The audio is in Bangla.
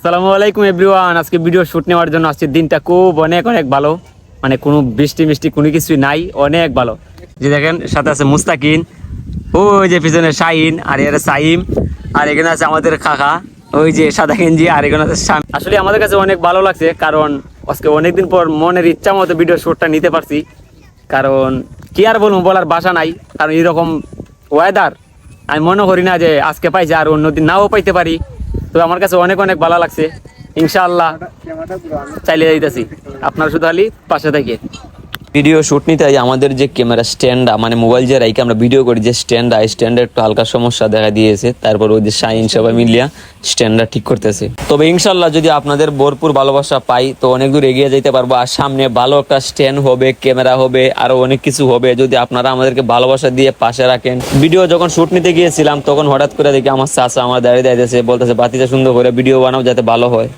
আসসালামু আলাইকুম এভরিওয়ান। আজকে ভিডিও শুট নেওয়ার জন্য আসছে। দিনটা খুব অনেক অনেক ভালো, মানে কোনো বৃষ্টি মিষ্টি কোনো কিছুই নাই, অনেক ভালো। যে দেখেন সাথে আছে মুস্তাকিন, ওই যে পিছনে শাহিন, আর এর সাইম, আর এখানে আছে আমাদের কাকা, ওই যে সাদা গেঞ্জি, আর এখানে আছে শান। আসলে আমাদের কাছে অনেক ভালো লাগছে, কারণ আজকে অনেকদিন পর মনের ইচ্ছা মতো ভিডিও শুটটা নিতে পারছি। কারণ কি আর বলবো, বলার ভাষা নাই। কারণ এরকম ওয়েদার আমি মনে করি না যে আজকে পাইছি আর অন্যদিন নাও পাইতে পারি। তো আমার কাছে অনেক অনেক ভালো লাগছে। ইনশাআল্লাহ চাইলে যাইতেছি, আপনার শুধু খালি পাশে থেকে ভিডিও শুট নিতে আমাদের যে ক্যামেরা স্ট্যান্ড মানে মোবাইল যে রাইকে আমরা ভিডিও করি, যে স্ট্যান্ডের একটু হালকা সমস্যা দেখা দিয়েছে। তারপর ওই যে শাইন সবাই মিলিয়া স্ট্যান্ডটা ঠিক করতেছে। তবে ইনশাল্লাহ যদি আপনাদের ভরপুর ভালোবাসা পাই তো অনেক দূর এগিয়ে যেতে পারবো। আর সামনে ভালো একটা স্ট্যান্ড হবে, ক্যামেরা হবে, আরো অনেক কিছু হবে যদি আপনারা আমাদেরকে ভালোবাসা দিয়ে পাশে রাখেন। ভিডিও যখন শুট নিতে গিয়েছিলাম তখন হঠাৎ করে দেখি আমার চাচা আমার দাঁড়িয়ে দাঁড়িয়েছে, বলতেছে বাতিটা সুন্দর করে ভিডিও বানাও যাতে ভালো হয়।